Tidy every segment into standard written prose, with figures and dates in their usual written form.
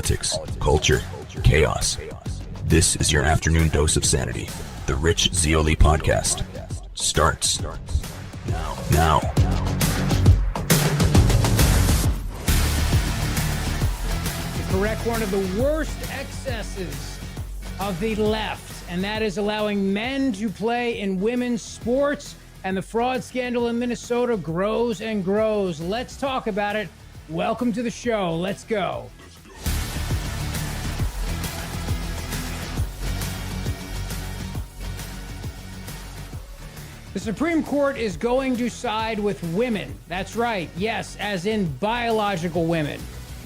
Politics, culture, chaos. This is your afternoon dose of sanity. The Rich Zeoli podcast starts now. To correct one of the worst excesses of the left, and that is allowing men to play in women's sports, and the fraud scandal in Minnesota grows and grows. Let's talk about it. Welcome to the show. Let's go. The Supreme Court is going to side with women. That's right. Yes, as in biological women.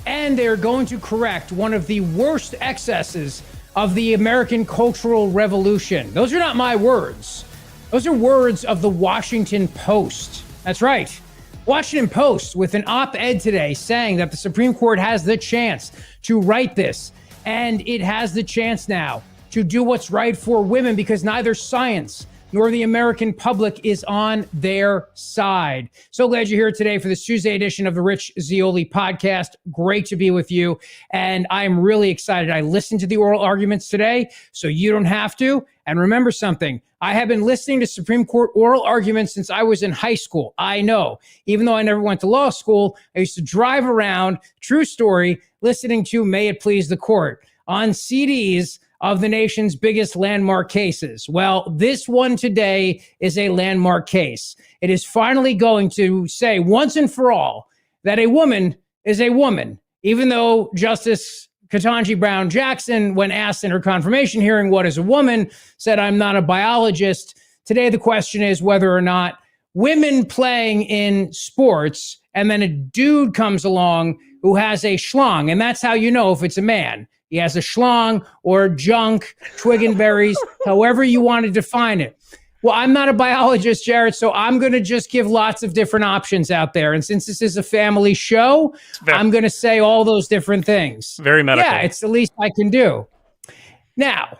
And they're going to correct one of the worst excesses of the American Cultural Revolution. Those are not my words. Those are words of the Washington Post. That's right. Washington Post with an op-ed today saying that the Supreme Court has the chance to right this. And it has the chance now to do what's right for women because neither science nor the American public is on their side. So glad you're here today for this Tuesday edition of the Rich Zeoli podcast. Great to be with you. And I'm really excited. I listened to the oral arguments today, so you don't have to. And remember something, I have been listening to Supreme Court oral arguments since I was in high school. I know, even though I never went to law school, I used to drive around, true story, listening to May It Please the Court on CDs of the nation's biggest landmark cases. Well, this one today is a landmark case. It is finally going to say once and for all that a woman is a woman, even though Justice Ketanji Brown Jackson, when asked in her confirmation hearing what is a woman, said, "I'm not a biologist." Today, the question is whether or not women playing in sports and then a dude comes along who has a schlong, and that's how you know if it's a man. He has a schlong or junk, twig and berries, however you want to define it. Well, I'm not a biologist, Jared, so I'm going to just give lots of different options out there. And since this is a family show, I'm going to say all those different things. Very medical. Yeah, it's the least I can do. Now,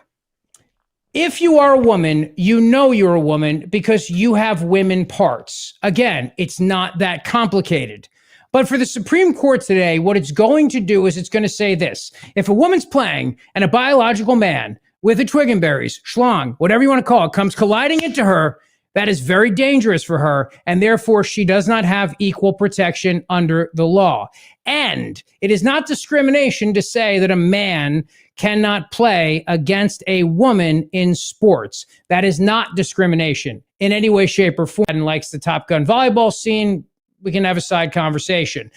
if you are a woman, you know you're a woman because you have women parts. Again, it's not that complicated. But for the Supreme Court today, what it's going to do is it's going to say this. If a woman's playing and a biological man with a twig and berries, schlong, whatever you want to call it, comes colliding into her, that is very dangerous for her, and therefore she does not have equal protection under the law. And it is not discrimination to say that a man cannot play against a woman in sports. That is not discrimination in any way, shape, or form. And likes the Top Gun volleyball scene, we can have a side conversation.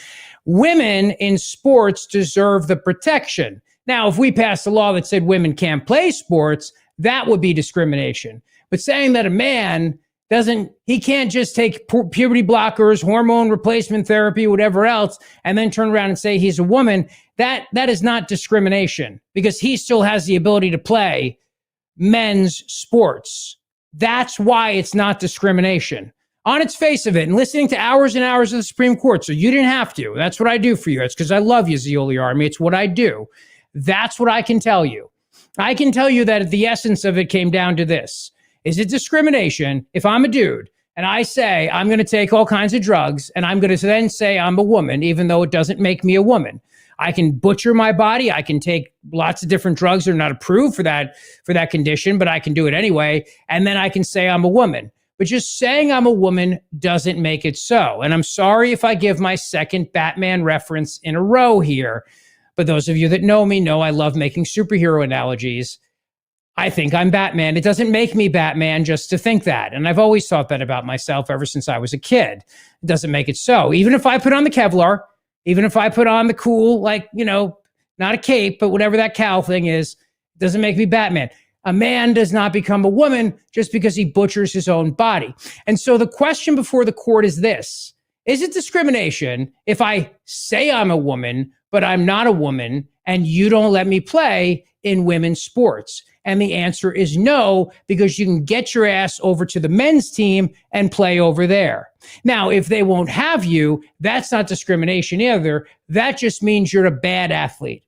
Women in sports deserve the protection. Now, if we passed a law that said women can't play sports, that would be discrimination. But saying that a man he can't just take puberty blockers, hormone replacement therapy, whatever else, and then turn around and say he's a woman, that is not discrimination because he still has the ability to play men's sports. That's why it's not discrimination. On its face of it, and listening to hours and hours of the Supreme Court, so you didn't have to. That's what I do for you. It's because I love you, Zeoli Army. It's what I do. That's what I can tell you. I can tell you that the essence of it came down to this. Is it discrimination if I'm a dude and I say I'm going to take all kinds of drugs and I'm going to then say I'm a woman, even though it doesn't make me a woman? I can butcher my body. I can take lots of different drugs that are not approved for that condition, but I can do it anyway. And then I can say I'm a woman. But just saying I'm a woman doesn't make it so. And I'm sorry if I give my second Batman reference in a row here. But those of you that know me know I love making superhero analogies. I think I'm Batman. It doesn't make me Batman just to think that. And I've always thought that about myself ever since I was a kid. It doesn't make it so. Even if I put on the Kevlar, even if I put on the cool, not a cape, but whatever that cowl thing is, it doesn't make me Batman. A man does not become a woman just because he butchers his own body. And so the question before the court is this. Is it discrimination if I say I'm a woman, but I'm not a woman, and you don't let me play in women's sports? And the answer is no, because you can get your ass over to the men's team and play over there. Now, if they won't have you, that's not discrimination either. That just means you're a bad athlete.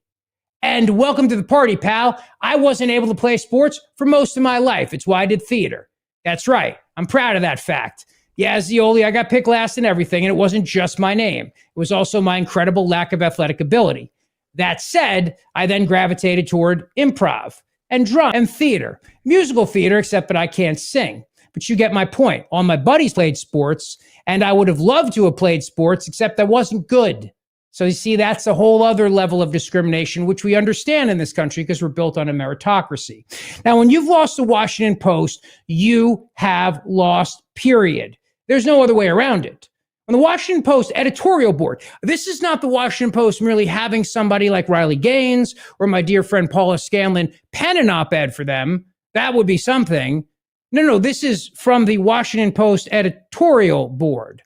And welcome to the party, pal. I wasn't able to play sports for most of my life. It's why I did theater. That's right. I'm proud of that fact. Yeah, Zeoli, I got picked last in everything, and it wasn't just my name. It was also my incredible lack of athletic ability. That said, I then gravitated toward improv and drum and theater, musical theater, except that I can't sing. But you get my point. All my buddies played sports, and I would have loved to have played sports, except I wasn't good. So you see, that's a whole other level of discrimination, which we understand in this country because we're built on a meritocracy. Now, when you've lost the Washington Post, you have lost, period. There's no other way around it. On the Washington Post editorial board, this is not the Washington Post merely having somebody like Riley Gaines or my dear friend Paula Scanlon pen an op-ed for them. That would be something. No, this is from the Washington Post editorial board.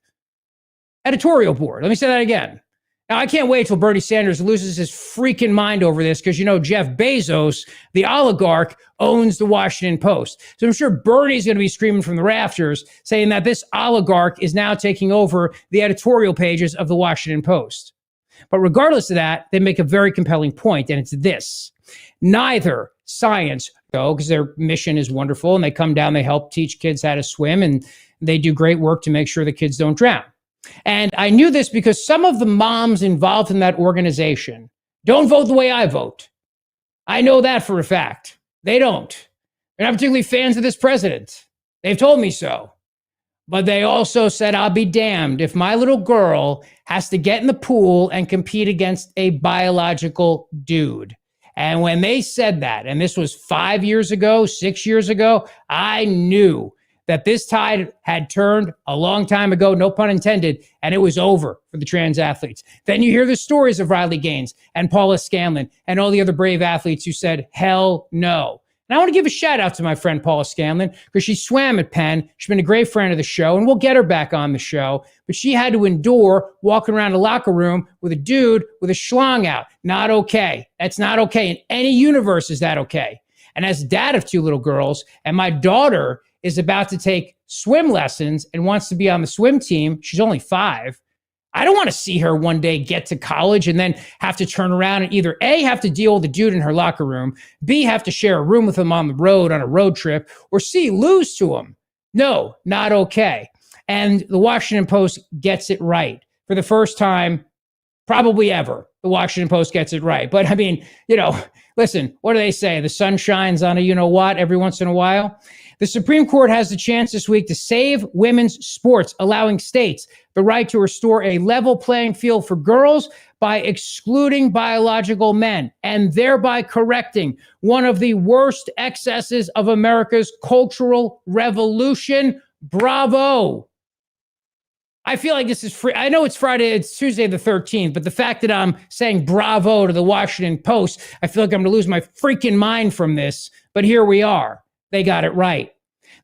Editorial board. Let me say that again. Now, I can't wait till Bernie Sanders loses his freaking mind over this because, Jeff Bezos, the oligarch, owns the Washington Post. So I'm sure Bernie's going to be screaming from the rafters saying that this oligarch is now taking over the editorial pages of the Washington Post. But regardless of that, they make a very compelling point, and it's this. Neither science, because their mission is wonderful, and they come down, they help teach kids how to swim, and they do great work to make sure the kids don't drown. And I knew this because some of the moms involved in that organization don't vote the way I vote. I know that for a fact. They don't. They're not particularly fans of this president. They've told me so. But they also said, I'll be damned if my little girl has to get in the pool and compete against a biological dude. And when they said that, and this was 5 years ago, 6 years ago, I knew that this tide had turned a long time ago, no pun intended, and it was over for the trans athletes. Then you hear the stories of Riley Gaines and Paula Scanlon and all the other brave athletes who said, hell no. And I want to give a shout out to my friend Paula Scanlon because she swam at Penn. She's been a great friend of the show, and we'll get her back on the show. But she had to endure walking around a locker room with a dude with a schlong out. Not okay. That's not okay. In any universe is that okay. And as dad of two little girls, and my daughter is about to take swim lessons and wants to be on the swim team. She's only 5. I don't want to see her one day get to college and then have to turn around and either A, have to deal with the dude in her locker room, B, have to share a room with him on the road on a road trip, or C, lose to him. No, not okay. And the Washington Post gets it right. For the first time, probably ever, the Washington Post gets it right. But I mean, listen, what do they say? The sun shines on a you-know-what every once in a while. The Supreme Court has the chance this week to save women's sports, allowing states the right to restore a level playing field for girls by excluding biological men and thereby correcting one of the worst excesses of America's cultural revolution. Bravo. I feel like this is free. I know it's Friday, it's Tuesday the 13th, but the fact that I'm saying bravo to the Washington Post, I feel like I'm going to lose my freaking mind from this, but here we are. They got it right.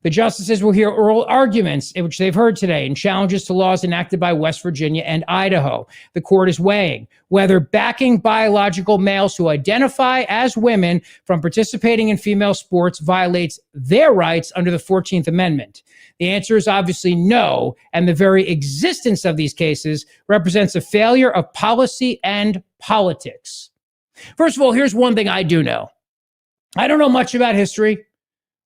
The justices will hear oral arguments, which they've heard today, and challenges to laws enacted by West Virginia and Idaho. The court is weighing whether backing biological males who identify as women from participating in female sports violates their rights under the 14th Amendment. The answer is obviously no, and the very existence of these cases represents a failure of policy and politics. First of all, here's one thing I do know. I don't know much about history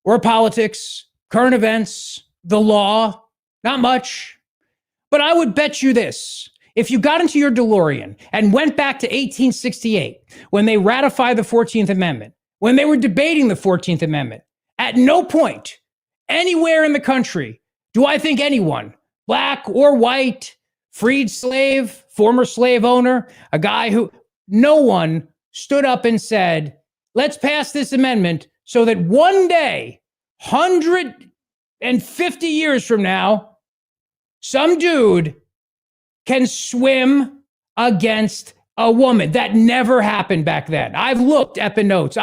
or politics, current events, the law, not much. But I would bet you this. If you got into your DeLorean and went back to 1868, when they ratified the 14th Amendment, when they were debating the 14th Amendment, at no point anywhere in the country do I think anyone, black or white, freed slave, former slave owner, a guy who, no one stood up and said, let's pass this amendment so that one day, 150 years from now, some dude can swim against a woman. That never happened back then. I've looked at the notes.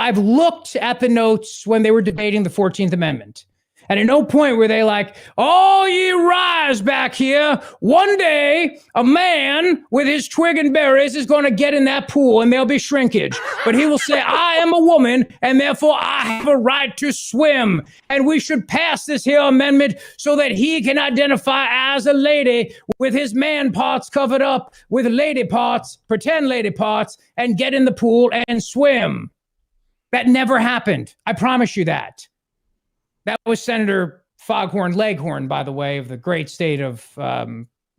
When they were debating the 14th Amendment. And at no point were they like, oh, ye rise back here. One day, a man with his twig and berries is going to get in that pool and there'll be shrinkage. But he will say, I am a woman and therefore I have a right to swim. And we should pass this here amendment so that he can identify as a lady with his man parts covered up with lady parts, pretend lady parts, and get in the pool and swim. That never happened. I promise you that. That was Senator Foghorn Leghorn, by the way, of the great state of,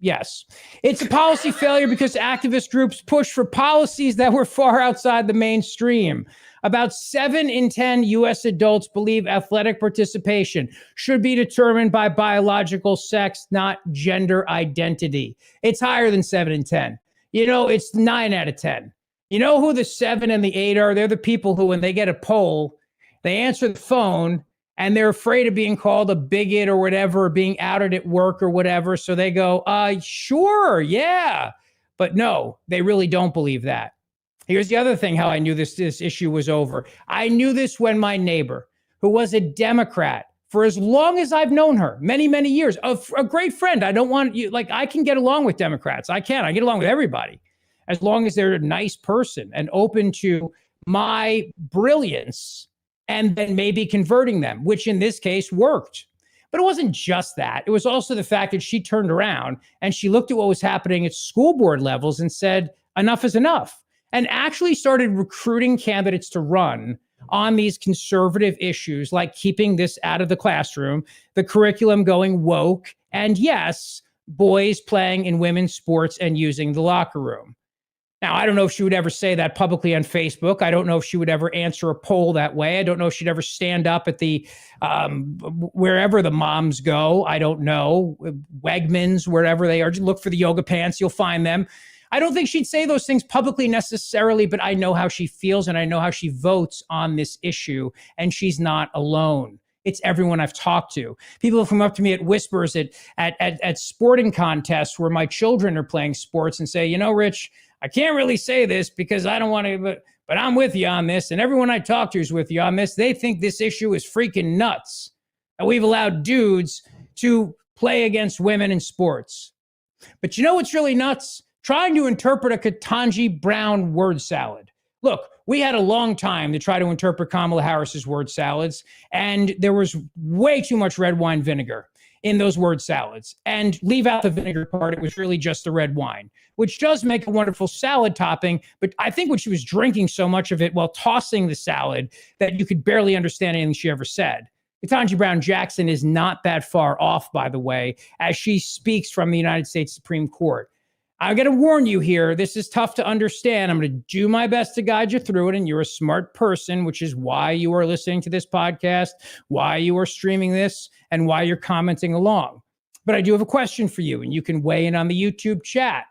Yes. It's a policy failure because activist groups push for policies that were far outside the mainstream. About 7 in 10 U.S. adults believe athletic participation should be determined by biological sex, not gender identity. It's higher than 7 in 10. It's 9 out of 10. You know who the 7 and the 8 are? They're the people who, when they get a poll, they answer the phone and they're afraid of being called a bigot or whatever, or being outed at work or whatever. So they go, sure, yeah. But no, they really don't believe that. Here's the other thing, how I knew this issue was over. I knew this when my neighbor, who was a Democrat for as long as I've known her, many, many years, a great friend. I don't want you, I can get along with Democrats. I get along with everybody as long as they're a nice person and open to my brilliance and then maybe converting them, which in this case worked. But it wasn't just that. It was also the fact that she turned around and she looked at what was happening at school board levels and said, enough is enough. And actually started recruiting candidates to run on these conservative issues, like keeping this out of the classroom, the curriculum going woke, and yes, boys playing in women's sports and using the locker room. Now, I don't know if she would ever say that publicly on Facebook. I don't know if she would ever answer a poll that way. I don't know if she'd ever stand up at the wherever the moms go. I don't know, Wegmans, wherever they are. Just look for the yoga pants. You'll find them. I don't think she'd say those things publicly necessarily, but I know how she feels and I know how she votes on this issue, and she's not alone. It's everyone I've talked to. People have come up to me at whispers at sporting contests where my children are playing sports and say, Rich, I can't really say this because I don't want to, but I'm with you on this. And everyone I talk to is with you on this. They think this issue is freaking nuts. And we've allowed dudes to play against women in sports. But you know what's really nuts? Trying to interpret a Ketanji Brown word salad. Look, we had a long time to try to interpret Kamala Harris's word salads, and there was way too much red wine vinegar in those word salads. And leave out the vinegar part, it was really just the red wine, which does make a wonderful salad topping. But I think when she was drinking so much of it while tossing the salad that you could barely understand anything she ever said. Ketanji Brown Jackson is not that far off, by the way, as she speaks from the United States Supreme Court. I'm going to warn you here. This is tough to understand. I'm going to do my best to guide you through it. And you're a smart person, which is why you are listening to this podcast, why you are streaming this, and why you're commenting along. But I do have a question for you, and you can weigh in on the YouTube chat.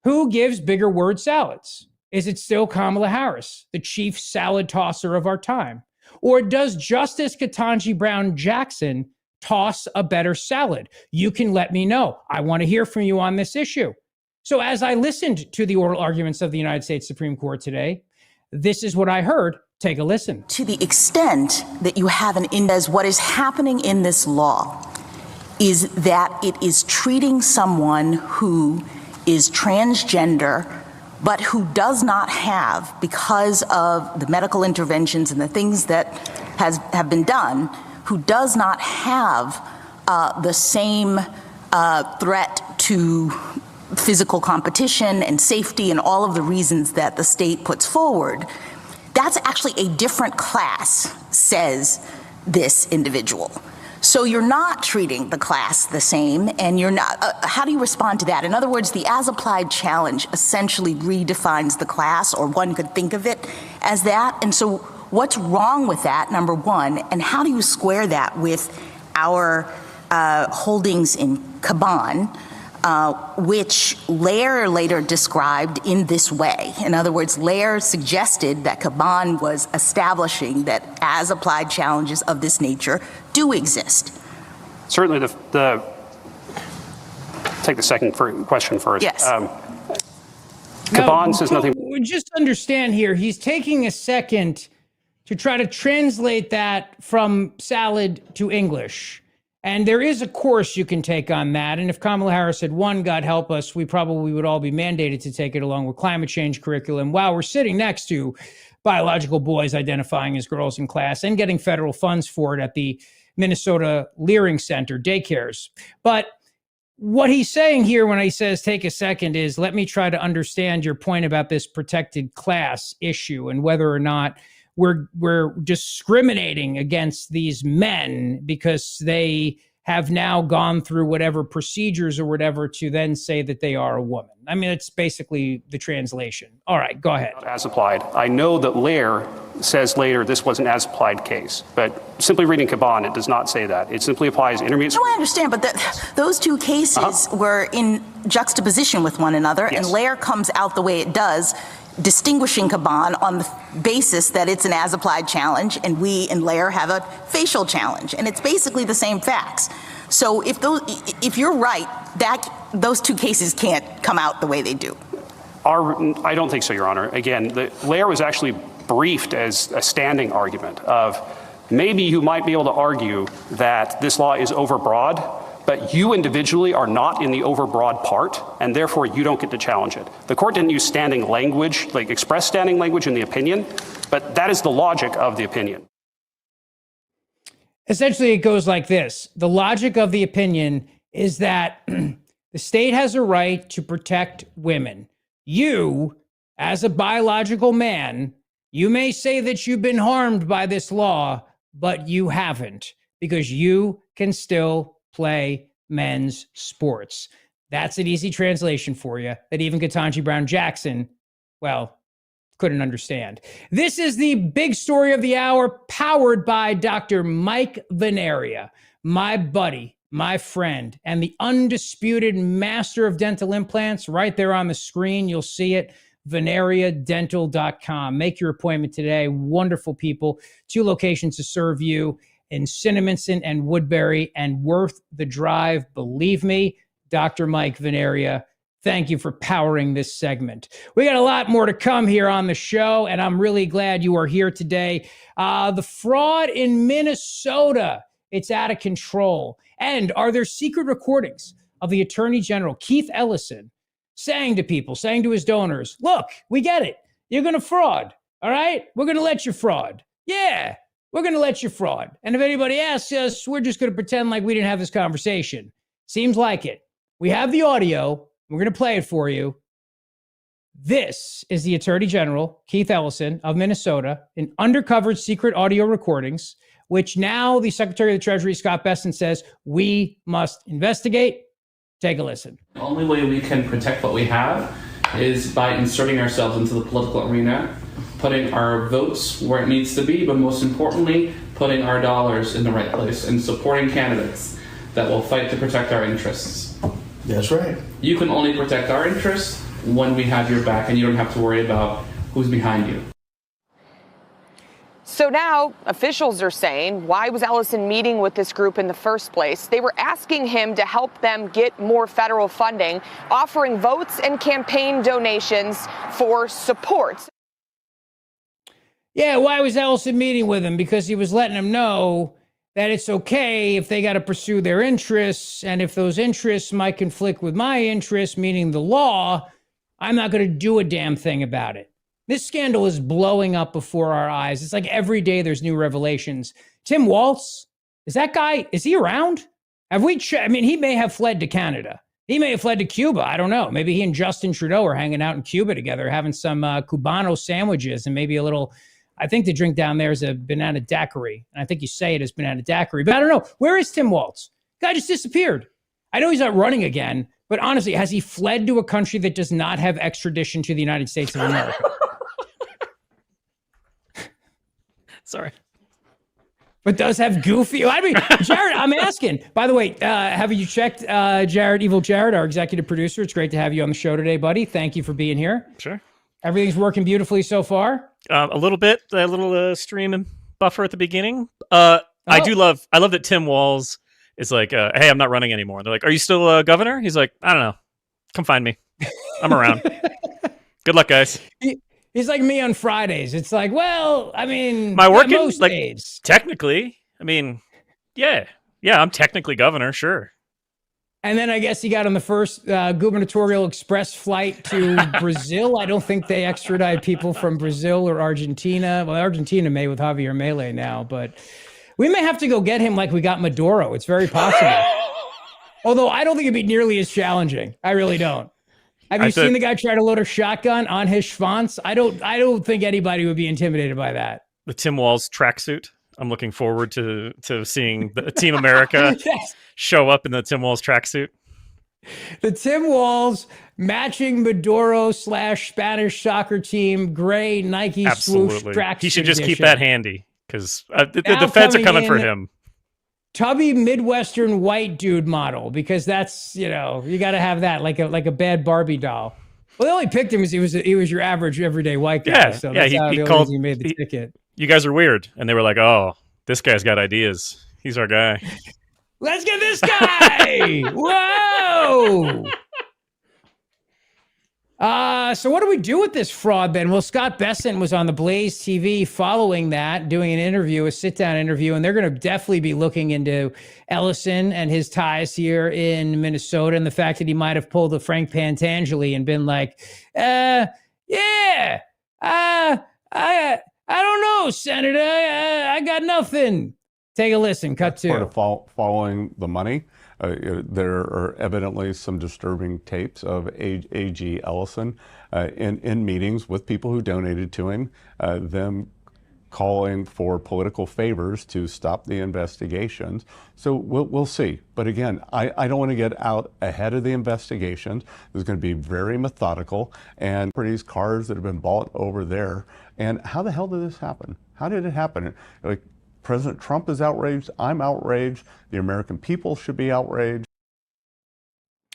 Who gives bigger word salads? Is it still Kamala Harris, the chief salad tosser of our time? Or does Justice Ketanji Brown Jackson toss a better salad? You can let me know. I want to hear from you on this issue. So as I listened to the oral arguments of the United States Supreme Court today, this is what I heard. Take a listen. To the extent that you have an index, what is happening in this law is that it is treating someone who is transgender, but who does not have, because of the medical interventions and the things that have been done, who does not have the same threat to physical competition and safety and all of the reasons that the state puts forward. That's actually a different class, says this individual. So you're not treating the class the same, and you're not, how do you respond to that? In other words, the as-applied challenge essentially redefines the class, or one could think of it as that. And so what's wrong with that, number one, and how do you square that with our holdings in Caban, which Lair later described in this way? In other words, Lair suggested that Caban was establishing that as-applied challenges of this nature do exist. Certainly, take the second question first. Yes. Caban says nothing. Just understand here, he's taking a second to try to translate that from salad to English. And there is a course you can take on that. And if Kamala Harris had won, God help us, we probably would all be mandated to take it along with climate change curriculum while we're sitting next to biological boys identifying as girls in class and getting federal funds for it at the Minnesota Leering Center daycares. But what he's saying here when he says take a second is, let me try to understand your point about this protected class issue and whether or not we're discriminating against these men because they have now gone through whatever procedures or whatever to then say that they are a woman. I mean, it's basically the translation. All right, go ahead. As applied. I know that Lair says later this was an as applied case, but simply reading Caban, it does not say that. It simply applies intermediate. No, I understand, but those two cases were in juxtaposition with one another, Yes. and Lair comes out the way it does, distinguishing Caban on the basis that it's an as-applied challenge, and we in Lair have a facial challenge, and it's basically the same facts. So if you're right, those two cases can't come out the way they do. I don't think so, Your Honor. Again, Lair was actually briefed as a standing argument of maybe you might be able to argue that this law is overbroad, but you individually are not in the overbroad part, and therefore you don't get to challenge it. The court didn't use standing language, like express standing language in the opinion, but that is the logic of the opinion. Essentially, it goes like this. The logic of the opinion is that the state has a right to protect women. You, as a biological man, you may say that you've been harmed by this law, but you haven't, because you can still play men's sports. That's an easy translation for you that even Ketanji Brown Jackson, well, couldn't understand. This is the big story of the hour, powered by Dr. Mike Veneria, my buddy, my friend, and the undisputed master of dental implants. Right there on the screen, you'll see it, veneriadental.com. Make your appointment today. Wonderful people. 2 locations to serve you in Cinnaminson and Woodbury, and worth the drive. Believe me, Dr. Mike Veneria, thank you for powering this segment. We got a lot more to come here on the show, and I'm really glad you are here today. The fraud in Minnesota, it's out of control. And are there secret recordings of the Attorney General Keith Ellison saying to people, saying to his donors, look, we get it. You're going to fraud. All right? We're going to let you fraud. Yeah, we're going to let you fraud. And if anybody asks us, we're just going to pretend like we didn't have this conversation. Seems like it. We have the audio. We're going to play it for you. This is the Attorney General, Keith Ellison of Minnesota, in undercover secret audio recordings, which now the Secretary of the Treasury, Scott Bessent, says we must investigate. Take a listen. The only way we can protect what we have is by inserting ourselves into the political arena, putting our votes where it needs to be, but most importantly, putting our dollars in the right place and supporting candidates that will fight to protect our interests. That's right. You can only protect our interests when we have your back, and you don't have to worry about who's behind you. So now officials are saying, why was Ellison meeting with this group in the first place? They were asking him to help them get more federal funding, offering votes and campaign donations for support. Yeah, why was Ellison meeting with him? Because he was letting them know that it's okay if they got to pursue their interests, and if those interests might conflict with my interests, meaning the law, I'm not going to do a damn thing about it. This scandal is blowing up before our eyes. It's like every day there's new revelations. Tim Walz, is that guy, is he around? Have we, I mean, he may have fled to Canada. He may have fled to Cuba. I don't know. Maybe he and Justin Trudeau are hanging out in Cuba together, having some Cubano sandwiches and maybe a little, I think the drink down there is a banana daiquiri. And I think you say it as banana daiquiri, but I don't know. Where is Tim Walz? Guy just disappeared. I know he's not running again, but honestly, has he fled to a country that does not have extradition to the United States of America? Sorry. But does have goofy, I mean, Jared, I'm asking, by the way, have you checked Jared, Evil Jared, our executive producer? It's great to have you on the show today, buddy. Thank you for being here. Sure. Everything's working beautifully so far? A little bit, a little stream and buffer at the beginning. I love that Tim Walz is like, hey, I'm not running anymore. They're like, are you still governor? He's like, I don't know. Come find me. I'm around. Good luck, guys. He's like me on Fridays. It's like, well, I mean, my working most like days. Technically, I mean, yeah, I'm technically governor, sure. And then I guess he got on the first gubernatorial express flight to Brazil. I don't think they extradite people from Brazil or Argentina. Well, Argentina may with Javier Milei now, but we may have to go get him like we got Maduro. It's very possible. Although I don't think it'd be nearly as challenging. I really don't. Have you seen the guy try to load a shotgun on his schwanz? I don't think anybody would be intimidated by that. The Tim Walz tracksuit. I'm looking forward to seeing the Team America Yes. show up in the Tim Walz tracksuit. The Tim Walz matching Maduro / Spanish soccer team gray Nike swoosh Absolutely. tracksuit He should just keep edition. that handy because the Now feds are coming coming for in- him. Tubby Midwestern white dude model, because that's, you got to have that like a bad Barbie doll. Well, they only picked him because he was your average everyday white guy. Yeah, So yeah, that's he how the called- only reason he made the ticket. You guys are weird. And they were like, oh, this guy's got ideas. He's our guy. Let's get this guy. Whoa. So what do we do with this fraud, Ben? Well, Scott Bessent was on the Blaze TV following that, doing an interview, a sit-down interview, and they're going to definitely be looking into Ellison and his ties here in Minnesota and the fact that he might have pulled a Frank Pantangeli and been like, I don't know, Senator. I got nothing. Take a listen. Cut to. Part of following the money. There are evidently some disturbing tapes of AG Ellison in meetings with people who donated to him, them calling for political favors to stop the investigations. So we'll see. But again, I don't want to get out ahead of the investigations. There's going to be very methodical, and for these cars that have been bought over there. And how the hell did this happen? How did it happen? Like, President Trump is outraged. I'm outraged. The American people should be outraged.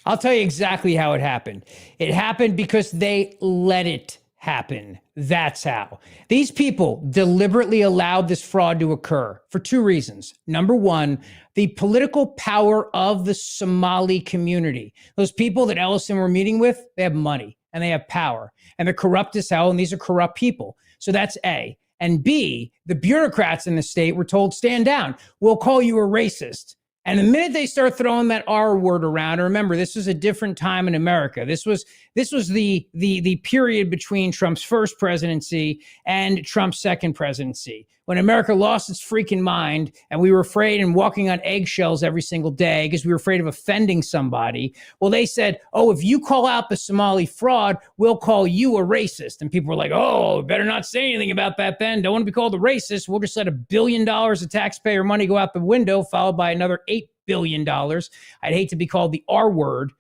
I'll tell you exactly how it happened. It happened because they let it happen. That's how. These people deliberately allowed this fraud to occur for two reasons. Number one, the political power of the Somali community. Those people that Ellison were meeting with, they have money and they have power and they're corrupt as hell, and these are corrupt people. So that's A. And B, the bureaucrats in the state were told, stand down. We'll call you a racist. And the minute they start throwing that R word around, remember, this was a different time in America. This was the period between Trump's first presidency and Trump's second presidency, when America lost its freaking mind and we were afraid and walking on eggshells every single day because we were afraid of offending somebody. Well, they said, oh, if you call out the Somali fraud, we'll call you a racist. And people were like, oh, better not say anything about that, Ben. Don't want to be called a racist. We'll just let $1 billion of taxpayer money go out the window, followed by another $8 billion. I'd hate to be called the R word.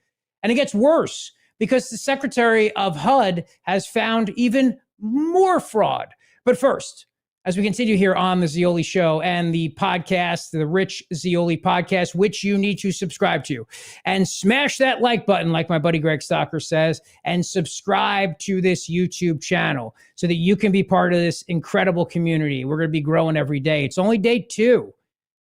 And it gets worse because the Secretary of HUD has found even more fraud. But first, as we continue here on the Zeoli Show and the podcast, the Rich Zeoli podcast, which you need to subscribe to, and smash that like button, like my buddy Greg Stocker says, and subscribe to this YouTube channel so that you can be part of this incredible community. We're going to be growing every day. It's only day two.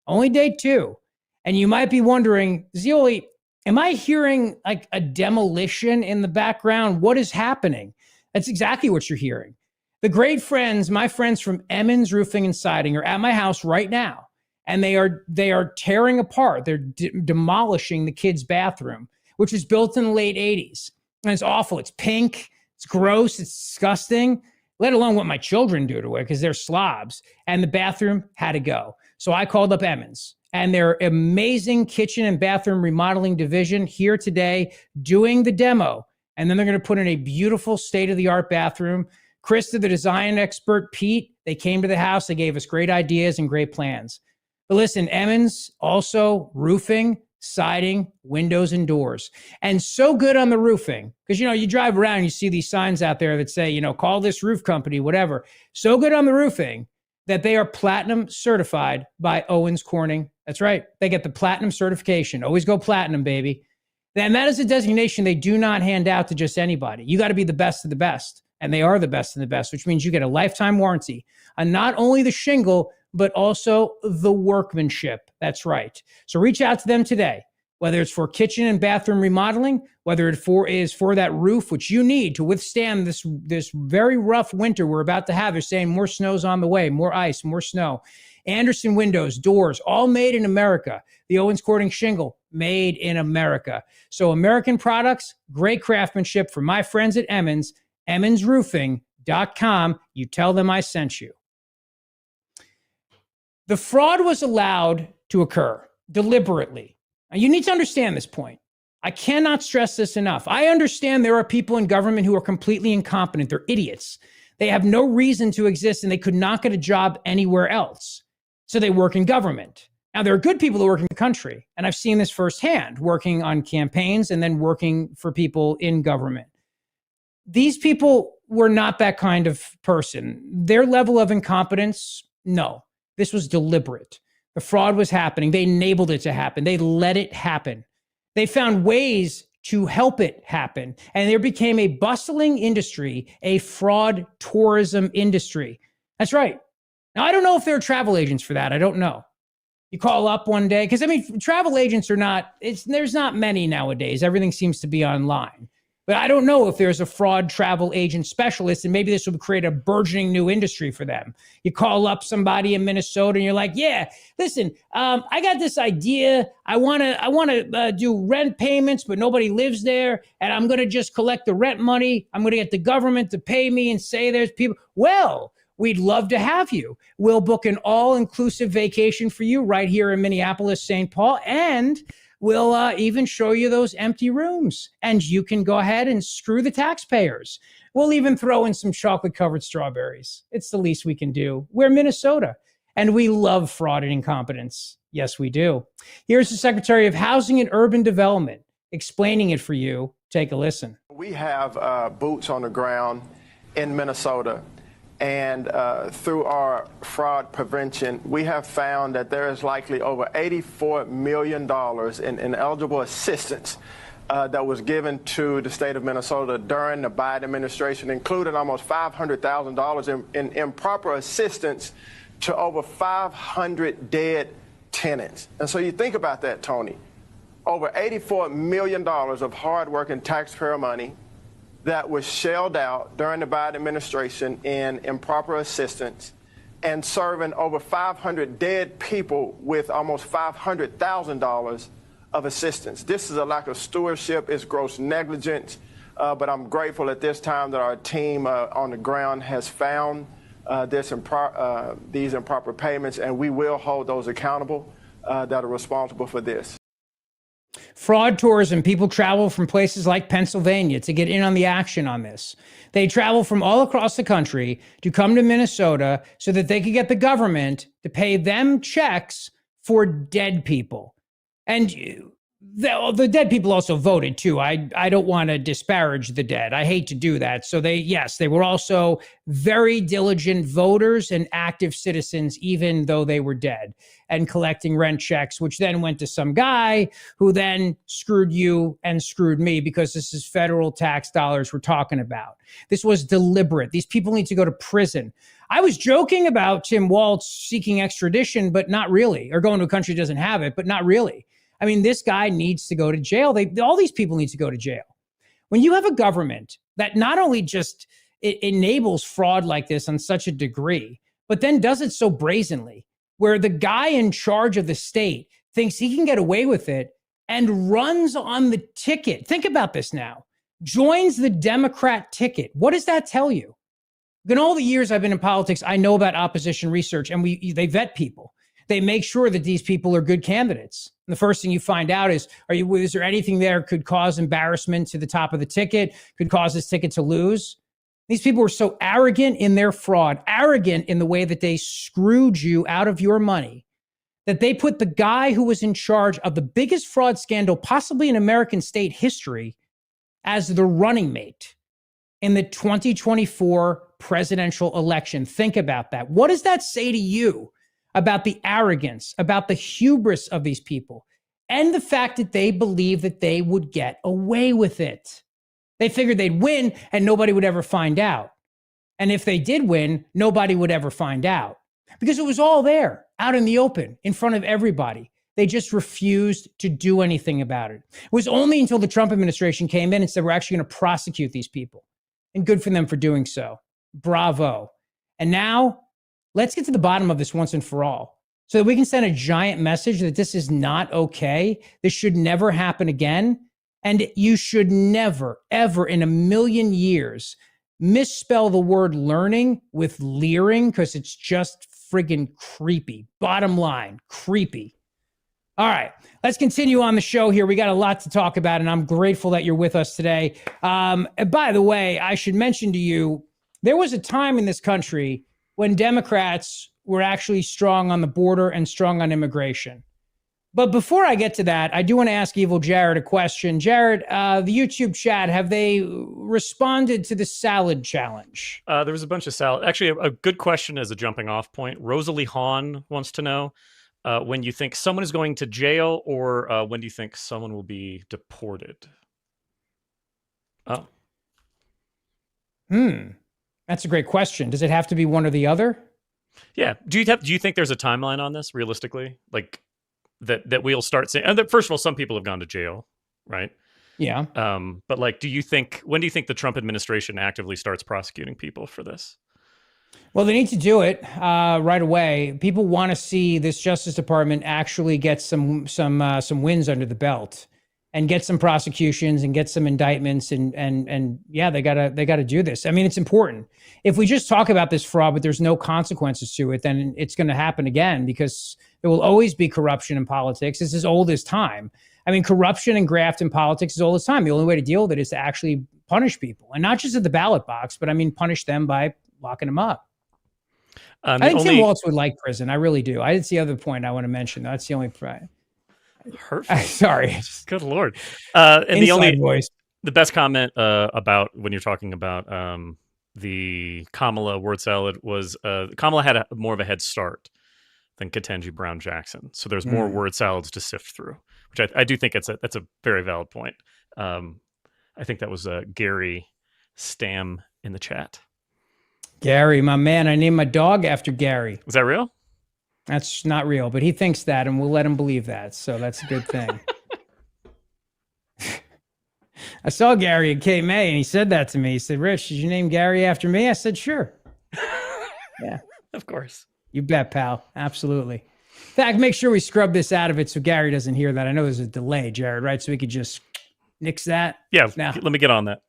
And you might be wondering, Zeoli, am I hearing like a demolition in the background? What is happening? That's exactly what you're hearing. The great friends, my friends from Emmons Roofing and Siding, are at my house right now, and they are tearing apart. They're demolishing the kids' bathroom, which was built in the late 80s. And it's awful. It's pink. It's gross. It's disgusting, let alone what my children do to it because they're slobs. And the bathroom had to go. So I called up Emmons and their amazing kitchen and bathroom remodeling division here today doing the demo. And then they're going to put in a beautiful state-of-the-art bathroom. Krista, the design expert, Pete, they came to the house. They gave us great ideas and great plans. But listen, Emmons, also roofing, siding, windows, and doors. And so good on the roofing, because, you drive around, you see these signs out there that say, call this roof company, whatever. So good on the roofing that they are platinum certified by Owens Corning. That's right. They get the platinum certification. Always go platinum, baby. And that is a designation they do not hand out to just anybody. You got to be the best of the best. And they are the best of the best, which means you get a lifetime warranty on not only the shingle, but also the workmanship. That's right. So reach out to them today, whether it's for kitchen and bathroom remodeling, whether it is for that roof, which you need to withstand this very rough winter we're about to have. They're saying more snow's on the way, more ice, more snow. Anderson windows, doors, all made in America. The Owens Corning shingle, made in America. So American products, great craftsmanship from my friends at Emmons. EmmonsRoofing.com. You tell them I sent you. The fraud was allowed to occur deliberately. Now, you need to understand this point. I cannot stress this enough. I understand there are people in government who are completely incompetent. They're idiots. They have no reason to exist and they could not get a job anywhere else. So they work in government. Now, there are good people who work in the country, and I've seen this firsthand, working on campaigns and then working for people in government. These people were not that kind of person. Their level of incompetence, no. This was deliberate. The fraud was happening. They enabled it to happen. They let it happen. They found ways to help it happen. And there became a bustling industry, a fraud tourism industry. That's right. Now, I don't know if there are travel agents for that. I don't know. You call up one day, because I mean, travel agents are not, there's not many nowadays. Everything seems to be online. But I don't know if there's a fraud travel agent specialist, and maybe this will create a burgeoning new industry for them. You call up somebody in Minnesota and you're like, yeah, listen, I got this idea. I want to do rent payments, but nobody lives there. And I'm going to just collect the rent money. I'm going to get the government to pay me and say there's people. Well, we'd love to have you. We'll book an all-inclusive vacation for you right here in Minneapolis, St. Paul, and we'll even show you those empty rooms. And you can go ahead and screw the taxpayers. We'll even throw in some chocolate-covered strawberries. It's the least we can do. We're Minnesota, and we love fraud and incompetence. Yes, we do. Here's the Secretary of Housing and Urban Development explaining it for you. Take a listen. We have boots on the ground in Minnesota. And through our fraud prevention, we have found that there is likely over $84 million in eligible assistance that was given to the state of Minnesota during the Biden administration, including almost $500,000 in improper assistance to over 500 dead tenants. And so you think about that, Tony, over $84 million of hardworking taxpayer money that was shelled out during the Biden administration in improper assistance and serving over 500 dead people with almost $500,000 of assistance. This is a lack of stewardship. It's gross negligence. But I'm grateful at this time that our team on the ground has found these improper payments, and we will hold those accountable that are responsible for this. Fraud tourism. People travel from places like Pennsylvania to get in on the action on this. They travel from all across the country to come to Minnesota so that they could get the government to pay them checks for dead people. And the dead people also voted too. I don't want to disparage the dead. I hate to do that. So they were also very diligent voters and active citizens, even though they were dead, and collecting rent checks, which then went to some guy who then screwed you and screwed me, because this is federal tax dollars we're talking about. This was deliberate. These people need to go to prison. I was joking about Tim Walz seeking extradition, but not really, or going to a country that doesn't have it, but not really. I mean, this guy needs to go to jail. All these people need to go to jail. When you have a government that not only just enables fraud like this on such a degree, but then does it so brazenly, where the guy in charge of the state thinks he can get away with it and runs on the ticket. Think about this now. Joins the Democrat ticket. What does that tell you? In all the years I've been in politics, I know about opposition research, and they vet people. They make sure that these people are good candidates. And the first thing you find out is there anything there could cause embarrassment to the top of the ticket, could cause this ticket to lose? These people were so arrogant in their fraud, arrogant in the way that they screwed you out of your money, that they put the guy who was in charge of the biggest fraud scandal possibly in American state history as the running mate in the 2024 presidential election. Think about that. What does that say to you about the arrogance, about the hubris of these people, and the fact that they believe that they would get away with it? They figured they'd win and nobody would ever find out. And if they did win, nobody would ever find out, because it was all there, out in the open, in front of everybody. They just refused to do anything about it. It was only until the Trump administration came in and said, we're actually going to prosecute these people. And good for them for doing so. Bravo. And now, let's get to the bottom of this once and for all, so that we can send a giant message that this is not okay. This should never happen again. And you should never, ever in a million years misspell the word learning with leering, because it's just friggin' creepy. Bottom line, creepy. All right, let's continue on the show here. We got a lot to talk about, and I'm grateful that you're with us today. By the way, I should mention to you, there was a time in this country when Democrats we're actually strong on the border and strong on immigration. But before I get to that, I do want to ask Evil Jared a question. Jared, the YouTube chat, have they responded to the salad challenge? There was a bunch of salad. Actually, a good question as a jumping off point. Rosalie Hahn wants to know when you think someone is going to jail, or when do you think someone will be deported? Oh. That's a great question. Does it have to be one or the other? Yeah. Do you think there's a timeline on this realistically? Like that we'll start saying, and first of all, some people have gone to jail, right? Yeah. But like, when do you think the Trump administration actively starts prosecuting people for this? Well, they need to do it right away. People want to see this Justice Department actually get some wins under the belt and get some prosecutions and get some indictments and yeah, they gotta do this. I mean, it's important. If we just talk about this fraud, but there's no consequences to it, then it's going to happen again, because there will always be corruption in politics. It's as old as time. I mean, corruption and graft in politics is old as time. The only way to deal with it is to actually punish people, and not just at the ballot box, but I mean, punish them by locking them up. I think Tim Walz would like prison. I really do. That's the other point I want to mention. That's the only point. Perfect. Sorry. Good Lord. And voice. The best comment about when you're talking about the Kamala word salad was Kamala had more of a head start than Ketanji Brown Jackson. So there's more word salads to sift through, which I do think that's a very valid point. I think that was Gary Stam in the chat. Gary, my man, I named my dog after Gary. Is that real? That's not real, but he thinks that, and we'll let him believe that. So that's a good thing. I saw Gary at K-May, and he said that to me. He said, Rich, did you name Gary after me? I said, sure. Yeah. Of course. You bet, pal. Absolutely. In fact, make sure we scrub this out of it so Gary doesn't hear that. I know there's a delay, Jared, right? So we could just nix that. Yeah, let me get on that.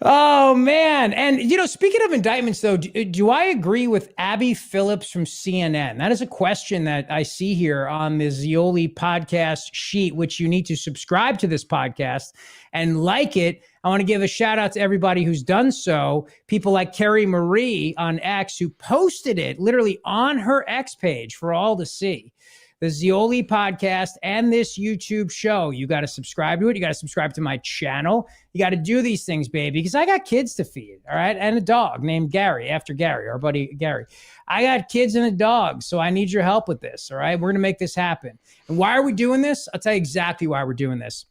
Oh, man. And, speaking of indictments, though, do I agree with Abby Phillips from CNN? That is a question that I see here on the Zeoli podcast sheet, which you need to subscribe to this podcast and like it. I want to give a shout out to everybody who's done so. People like Carrie Marie on X, who posted it literally on her X page for all to see. The Zeoli podcast and this YouTube show. You got to subscribe to it. You got to subscribe to my channel. You got to do these things, baby, because I got kids to feed, all right? And a dog named Gary, after Gary, our buddy Gary. I got kids and a dog, so I need your help with this, all right? We're going to make this happen. And why are we doing this? I'll tell you exactly why we're doing this.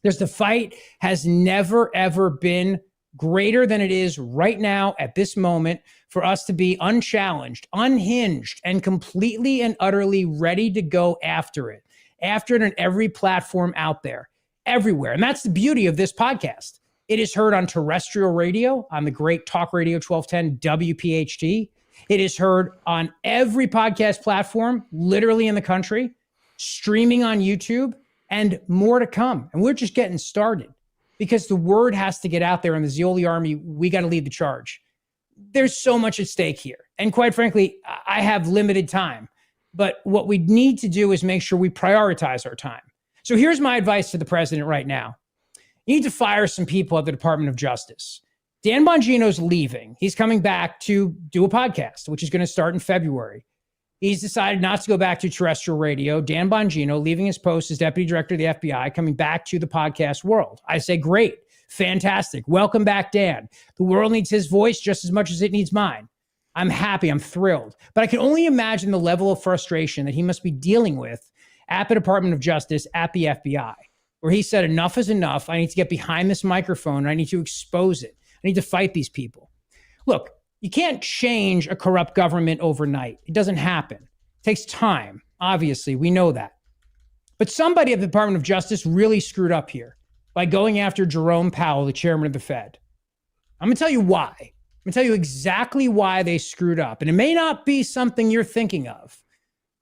The fight has never, ever been greater than it is right now at this moment for us to be unchallenged, unhinged, and completely and utterly ready to go after it on every platform out there, everywhere. And that's the beauty of this podcast. It is heard on terrestrial radio, on the great Talk Radio 1210 WPHT. It is heard on every podcast platform, literally in the country, streaming on YouTube, and more to come. And we're just getting started, because the word has to get out there in the Zeoli army. We got to lead the charge. There's so much at stake here. And quite frankly, I have limited time. But what we need to do is make sure we prioritize our time. So here's my advice to the president right now. You need to fire some people at the Department of Justice. Dan Bongino's leaving. He's coming back to do a podcast, which is going to start in February. He's decided not to go back to terrestrial radio. Dan Bongino leaving his post as deputy director of the FBI, coming back to the podcast world. I say, great, fantastic. Welcome back, Dan. The world needs his voice just as much as it needs mine. I'm happy. I'm thrilled. But I can only imagine the level of frustration that he must be dealing with at the Department of Justice, at the FBI, where he said, enough is enough. I need to get behind this microphone, and I need to expose it. I need to fight these people. Look, you can't change a corrupt government overnight. It doesn't happen. It takes time. Obviously, we know that. But somebody at the Department of Justice really screwed up here by going after Jerome Powell, the chairman of the Fed. I'm going to tell you why. I'm going to tell you exactly why they screwed up. And it may not be something you're thinking of,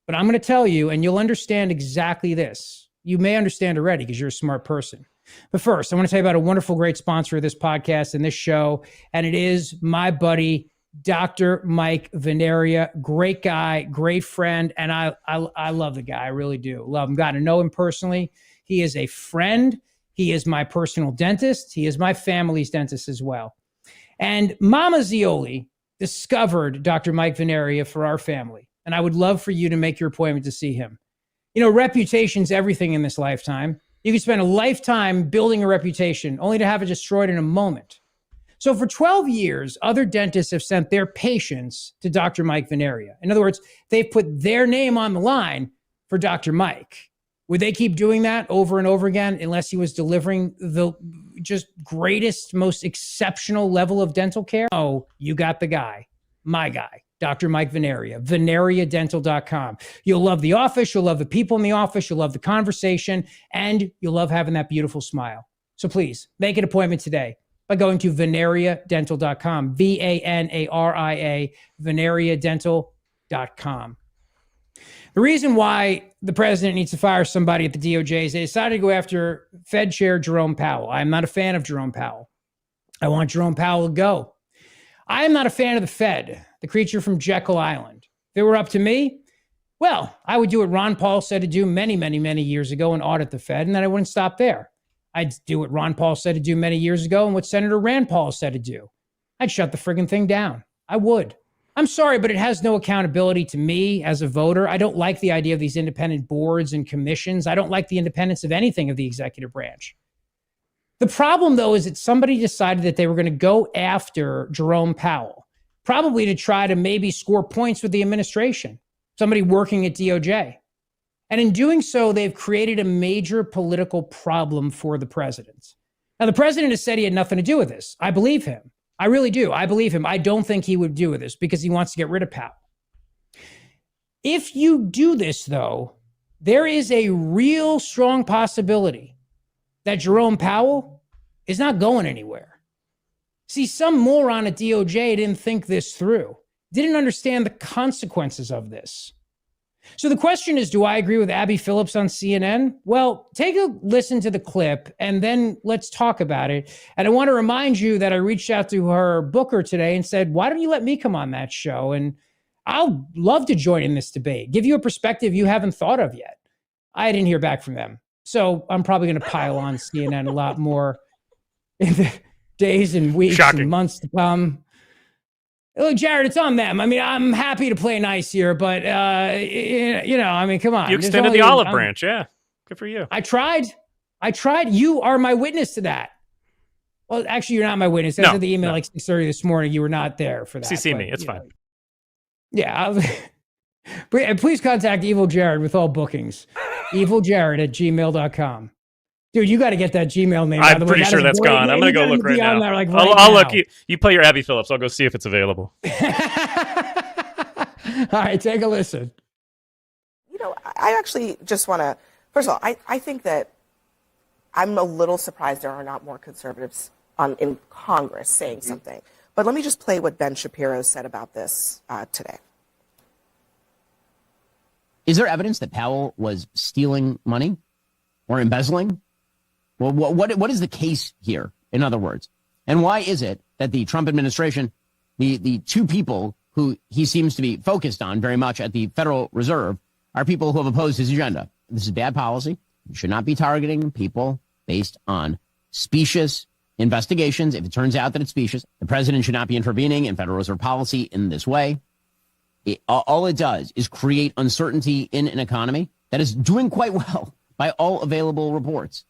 but I'm going to tell you, and you'll understand exactly this. You may understand already because you're a smart person. But first, I want to tell you about a wonderful, great sponsor of this podcast and this show, and it is my buddy, Dr. Mike Veneria. Great guy, great friend, and I love the guy. I really do. Love him. Got to know him personally. He is a friend. He is my personal dentist. He is my family's dentist as well. And Mama Zeoli discovered Dr. Mike Veneria for our family. And I would love for you to make your appointment to see him. You know, reputation's everything in this lifetime. You can spend a lifetime building a reputation only to have it destroyed in a moment. So for 12 years, other dentists have sent their patients to Dr. Mike Veneria. In other words, they've put their name on the line for Dr. Mike. Would they keep doing that over and over again unless he was delivering the just greatest, most exceptional level of dental care? Oh, you got the guy, my guy, Dr. Mike Veneria, veneriadental.com. You'll love the office. You'll love the people in the office. You'll love the conversation, and you'll love having that beautiful smile. So please make an appointment today by going to veneriadental.com, VANARIA, veneriadental.com. The reason why the president needs to fire somebody at the DOJ is they decided to go after Fed Chair Jerome Powell. I'm not a fan of Jerome Powell. I want Jerome Powell to go. I am not a fan of the Fed, the creature from Jekyll Island. If it were up to me, well, I would do what Ron Paul said to do many, many, many years ago and audit the Fed, and then I wouldn't stop there. I'd do what Ron Paul said to do many years ago and what Senator Rand Paul said to do. I'd shut the friggin' thing down. I would. I'm sorry, but it has no accountability to me as a voter. I don't like the idea of these independent boards and commissions. I don't like the independence of anything of the executive branch. The problem, though, is that somebody decided that they were going to go after Jerome Powell, probably to try to maybe score points with the administration, somebody working at DOJ. And in doing so, they've created a major political problem for the president. Now, the president has said he had nothing to do with this. I believe him. I really do. I believe him. I don't think he would do with this because he wants to get rid of Powell. If you do this, though, there is a real strong possibility that Jerome Powell is not going anywhere. See, some moron at DOJ didn't think this through, didn't understand the consequences of this. So the question is, do I agree with Abby Phillips on CNN? Well, take a listen to the clip and then let's talk about it. And I want to remind you that I reached out to her booker today and said, why don't you let me come on that show? And I'll love to join in this debate, give you a perspective you haven't thought of yet. I didn't hear back from them. So I'm probably going to pile on CNN a lot more in the days and weeks and months to come. Look, Jared, it's on them. I mean, I'm happy to play nice here, but, you know, I mean, come on. You extended the olive branch. Yeah. Good for you. I tried. You are my witness to that. Well, actually, you're not my witness. I sent the email like 6:30 this morning. You were not there for that. CC me. It's fine. Know. Yeah. But please contact Evil Jared with all bookings. eviljared@gmail.com. Dude, you got to get that Gmail name. I'm pretty sure that's gone. I'm going to go look right now. There, like, I'll look. You play your Abby Phillips. I'll go see if it's available. All right, take a listen. You know, I actually just want to, first of all, I think that I'm a little surprised there are not more conservatives in Congress saying something. But let me just play what Ben Shapiro said about this today. Is there evidence that Powell was stealing money or embezzling? Well, what is the case here, in other words? And why is it that the Trump administration, the two people who he seems to be focused on very much at the Federal Reserve are people who have opposed his agenda? This is bad policy. You should not be targeting people based on specious investigations. If it turns out that it's specious, the president should not be intervening in Federal Reserve policy in this way. All it does is create uncertainty in an economy that is doing quite well by all available reports.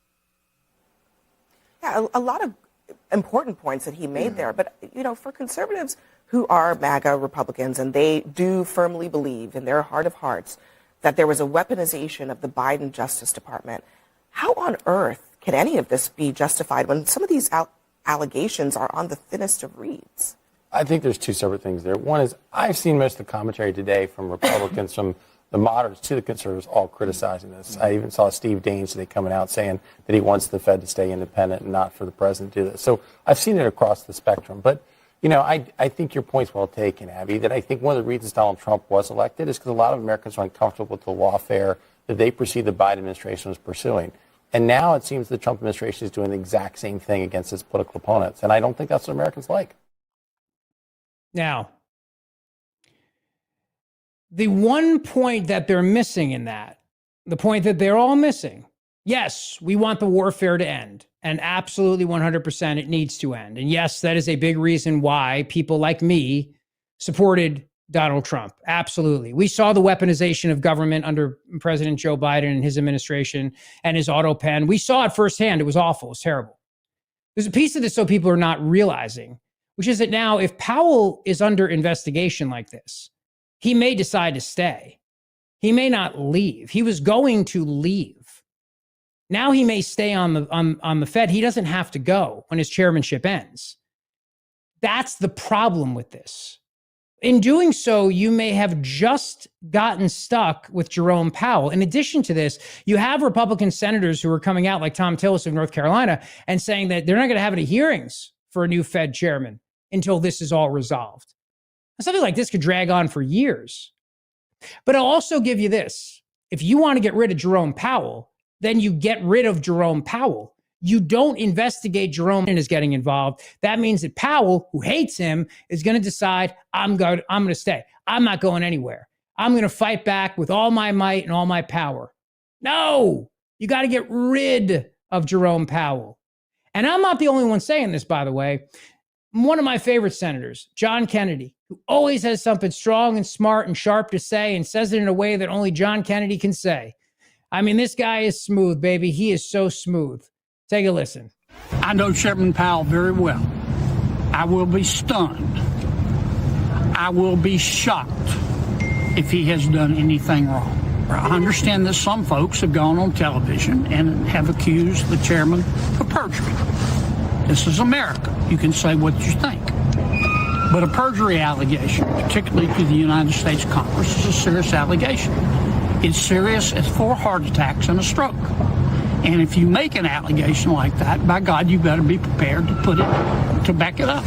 Yeah, a lot of important points that he made there. But, you know, for conservatives who are MAGA Republicans, and they do firmly believe in their heart of hearts that there was a weaponization of the Biden Justice Department, how on earth can any of this be justified when some of these allegations are on the thinnest of reeds? I think there's two separate things there. One is I've seen most of the commentary today from Republicans, from the moderates to the conservatives, all criticizing this. I even saw Steve Daines today coming out saying that he wants the Fed to stay independent and not for the president to do this. So I've seen it across the spectrum. But, you know, I think your point's well taken, Abby, that I think one of the reasons Donald Trump was elected is because a lot of Americans are uncomfortable with the lawfare that they perceive the Biden administration was pursuing. And now it seems the Trump administration is doing the exact same thing against its political opponents. And I don't think that's what Americans like. Now, the one point that they're missing in that, the point that they're all missing, Yes, we want the warfare to end. And absolutely 100% it needs to end. And yes, that is a big reason why people like me supported Donald Trump. Absolutely. We saw the weaponization of government under President Joe Biden and his administration and his auto pen. We saw it firsthand. It was awful. It was terrible. There's a piece of this so people are not realizing, which is that now if Powell is under investigation like this, he may decide to stay. He may not leave. He was going to leave. Now he may stay on the Fed. He doesn't have to go when his chairmanship ends. That's the problem with this. In doing so, you may have just gotten stuck with Jerome Powell. In addition to this, you have Republican senators who are coming out, like Tom Tillis of North Carolina, and saying that they're not going to have any hearings for a new Fed chairman until this is all resolved. Something like this could drag on for years. But I'll also give you this. If you want to get rid of Jerome Powell, then you get rid of Jerome Powell. You don't investigate Jerome and is getting involved. That means that Powell, who hates him, is going to decide, I'm going to stay. I'm not going anywhere. I'm going to fight back with all my might and all my power. No, you got to get rid of Jerome Powell. And I'm not the only one saying this, by the way. One of my favorite senators, John Kennedy, who always has something strong and smart and sharp to say and says it in a way that only John Kennedy can say. I mean, this guy is smooth, baby. He is so smooth. Take a listen. I know Chairman Powell very well. I will be stunned. I will be shocked if he has done anything wrong. I understand that some folks have gone on television and have accused the chairman of perjury. This is America. You can say what you think. But a perjury allegation, particularly to the United States Congress, is a serious allegation. It's serious as 4 heart attacks and a stroke. And if you make an allegation like that, by God, you better be prepared to back it up.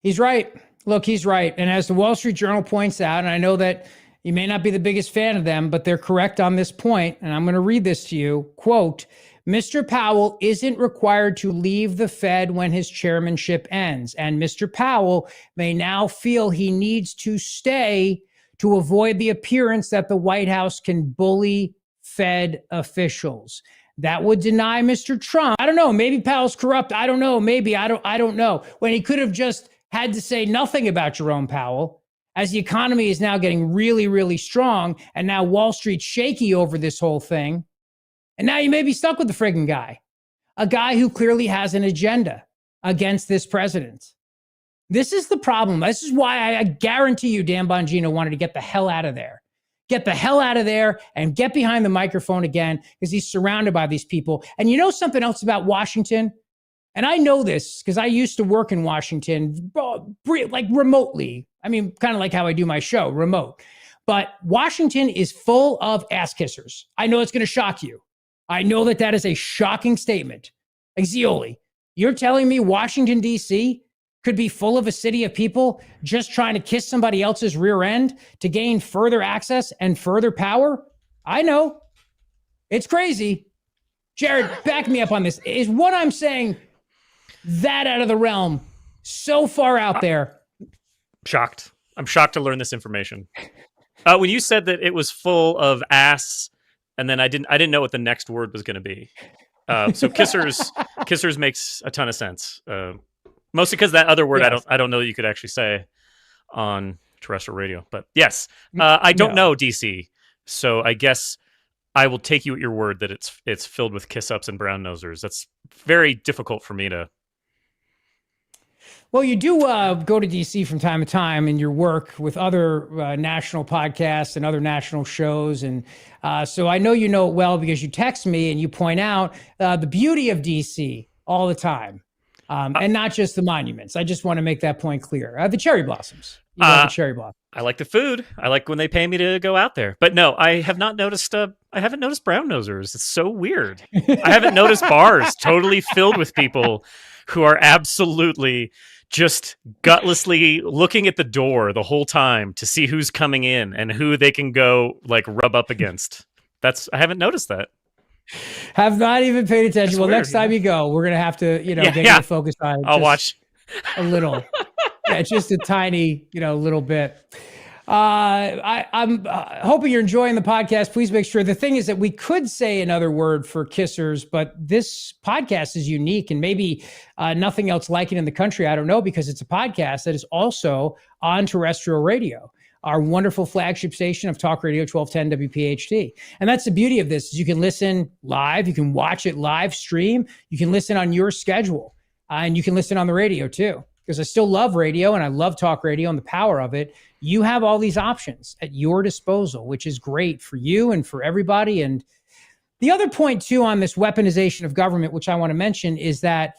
He's right. Look, he's right. And as the Wall Street Journal points out, and I know that you may not be the biggest fan of them, but they're correct on this point, and I'm going to read this to you. Quote, Mr. Powell isn't required to leave the Fed when his chairmanship ends, and Mr. Powell may now feel he needs to stay to avoid the appearance that the White House can bully Fed officials. That would deny Mr. Trump. I don't know. Maybe Powell's corrupt. I don't know. Maybe I don't know. When he could have just had to say nothing about Jerome Powell, as the economy is now getting really, really strong, and now Wall Street's shaky over this whole thing. And now you may be stuck with the friggin' guy, a guy who clearly has an agenda against this president. This is the problem. This is why I guarantee you Dan Bongino wanted to get the hell out of there. Get the hell out of there and get behind the microphone again, because he's surrounded by these people. And you know something else about Washington? And I know this because I used to work in Washington, like remotely. I mean, kind of like how I do my show, remote. But Washington is full of ass kissers. I know it's going to shock you. I know that that is a shocking statement. Like Zeoli, you're telling me Washington, D.C. could be full of a city of people just trying to kiss somebody else's rear end to gain further access and further power? I know. It's crazy. Jared, back me up on this. Is what I'm saying that out of the realm, so far out there? Shocked. I'm shocked to learn this information. When you said that it was full of ass, and then I didn't know what the next word was going to be. So kissers makes a ton of sense. Mostly because that other word, yes. I don't know that you could actually say on terrestrial radio. But yes, I don't know DC, so I guess I will take you at your word that it's filled with kiss-ups and brown nosers. That's very difficult for me to. Well, you do go to DC from time to time in your work with other national podcasts and other national shows. And so I know you know it well because you text me and you point out the beauty of DC all the time. And not just the monuments. I just want to make that point clear. The cherry blossoms. You like the cherry blossom. I like the food. I like when they pay me to go out there. But no, I have not noticed. I haven't noticed brown nosers. It's so weird. I haven't noticed bars totally filled with people who are absolutely just gutlessly looking at the door the whole time to see who's coming in and who they can go like rub up against. I haven't noticed that. Have not even paid attention. That's well, weird, next time you go, we're gonna have to, get you focused on it. I'll watch a little. Yeah, just a tiny, little bit. I'm hoping you're enjoying the podcast. Please make sure. The thing is that we could say another word for kissers, but this podcast is unique and maybe nothing else like it in the country. I don't know, because it's a podcast that is also on terrestrial radio, our wonderful flagship station of Talk Radio 1210 WPHT. And that's the beauty of this, is you can listen live, you can watch it live stream, you can listen on your schedule, and you can listen on the radio too. Because I still love radio and I love talk radio and the power of it. You have all these options at your disposal, which is great for you and for everybody. And the other point too on this weaponization of government, which I want to mention, is that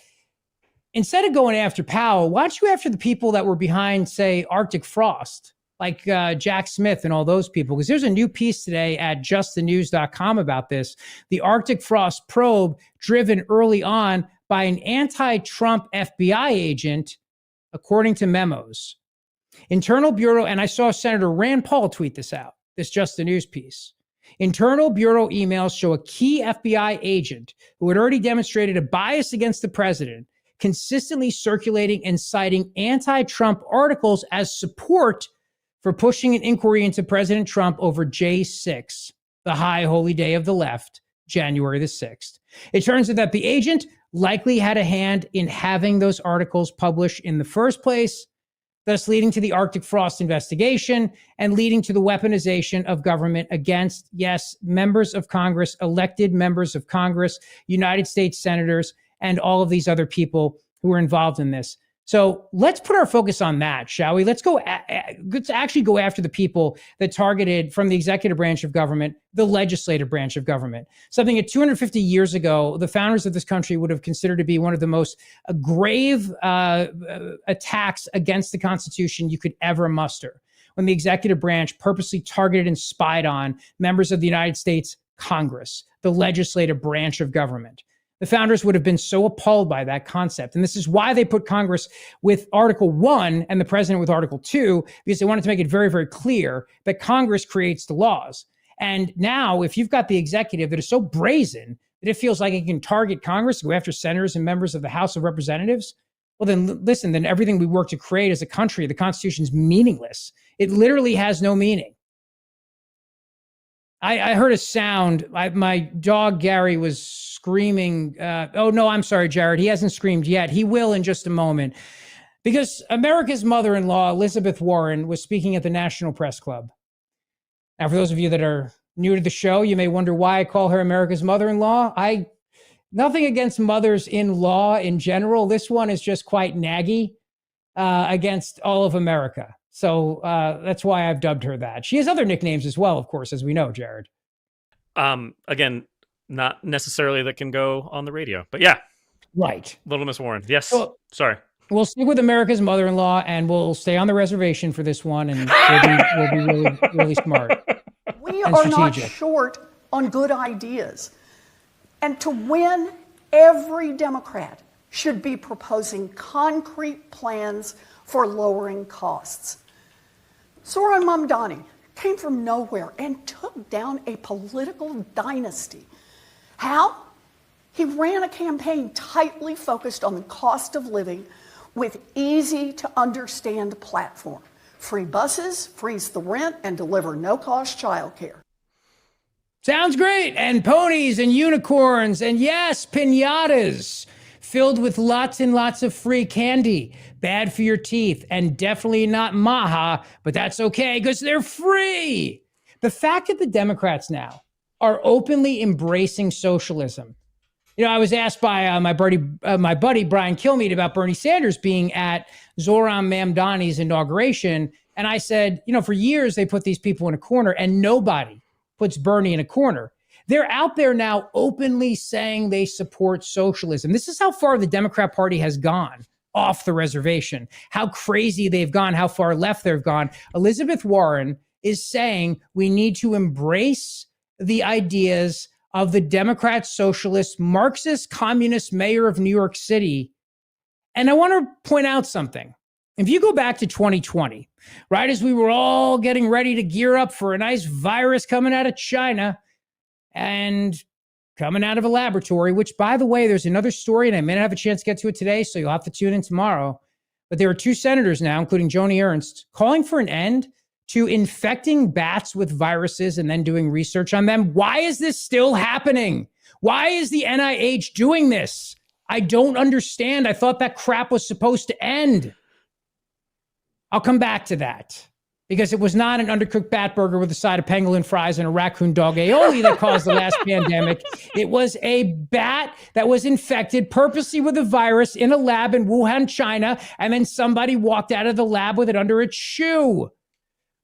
instead of going after Powell, why don't you after the people that were behind, say, Arctic Frost, like Jack Smith and all those people? Because there's a new piece today at justthenews.com about this. The Arctic Frost probe, driven early on by an anti-Trump FBI agent, according to memos. Internal Bureau, and I saw Senator Rand Paul tweet this out, this Just the News piece. Internal Bureau emails show a key FBI agent who had already demonstrated a bias against the president, consistently circulating and citing anti-Trump articles as support for pushing an inquiry into President Trump over J6, the high holy day of the left, January the 6th. It turns out that the agent likely had a hand in having those articles published in the first place, thus leading to the Arctic Frost investigation and leading to the weaponization of government against, yes, members of Congress, elected members of Congress, United States senators, and all of these other people who are involved in this. So let's put our focus on that, shall we? Let's actually go after the people that targeted, from the executive branch of government, the legislative branch of government. Something that 250 years ago, the founders of this country would have considered to be one of the most grave attacks against the Constitution you could ever muster, when the executive branch purposely targeted and spied on members of the United States Congress, the legislative branch of government. The founders would have been so appalled by that concept. And this is why they put Congress with Article 1 and the president with Article 2, because they wanted to make it very, very clear that Congress creates the laws. And now, if you've got the executive that is so brazen that it feels like it can target Congress, go after senators and members of the House of Representatives, well, then listen, then everything we work to create as a country, the Constitution, is meaningless. It literally has no meaning. I heard a sound. My dog, Gary, was screaming. Oh, no, I'm sorry, Jared. He hasn't screamed yet. He will in just a moment. Because America's mother-in-law, Elizabeth Warren, was speaking at the National Press Club. Now, for those of you that are new to the show, you may wonder why I call her America's mother-in-law. Nothing against mothers-in-law in general. This one is just quite naggy against all of America. So that's why I've dubbed her that. She has other nicknames as well, of course, as we know, Jared. Again, not necessarily that can go on the radio, but yeah. Right. Little Miss Warren. Yes. Well, sorry. We'll stick with America's mother-in-law, and we'll stay on the reservation for this one, and we'll be really, really smart. We are not short on good ideas. And to win, every Democrat should be proposing concrete plans for lowering costs. Zoran Mamdani came from nowhere and took down a political dynasty. How? He ran a campaign tightly focused on the cost of living with easy-to-understand platform. Free buses, freeze the rent, and deliver no-cost childcare. Sounds great. And ponies and unicorns and, yes, piñatas filled with lots and lots of free candy. Bad for your teeth and definitely not maha, but that's okay because they're free. The fact that the Democrats now are openly embracing socialism. You know, I was asked by my buddy Brian Kilmeade about Bernie Sanders being at Zoran Mamdani's inauguration. And I said, you know, for years they put these people in a corner and nobody puts Bernie in a corner. They're out there now openly saying they support socialism. This is how far the Democrat Party has gone off the reservation, how crazy they've gone, how far left they've gone. Elizabeth Warren is saying we need to embrace the ideas of the Democrat, socialist, Marxist, communist mayor of New York City. And I want to point out something. If you go back to 2020, right as we were all getting ready to gear up for a nice virus coming out of China and coming out of a laboratory, which, by the way, there's another story, and I may not have a chance to get to it today, so you'll have to tune in tomorrow. But there are two senators now, including Joni Ernst, calling for an end to infecting bats with viruses and then doing research on them. Why is this still happening? Why is the NIH doing this? I don't understand. I thought that crap was supposed to end. I'll come back to that because it was not an undercooked bat burger with a side of pangolin fries and a raccoon dog aioli that caused the last pandemic. It was a bat that was infected purposely with a virus in a lab in Wuhan, China, and then somebody walked out of the lab with it under its shoe.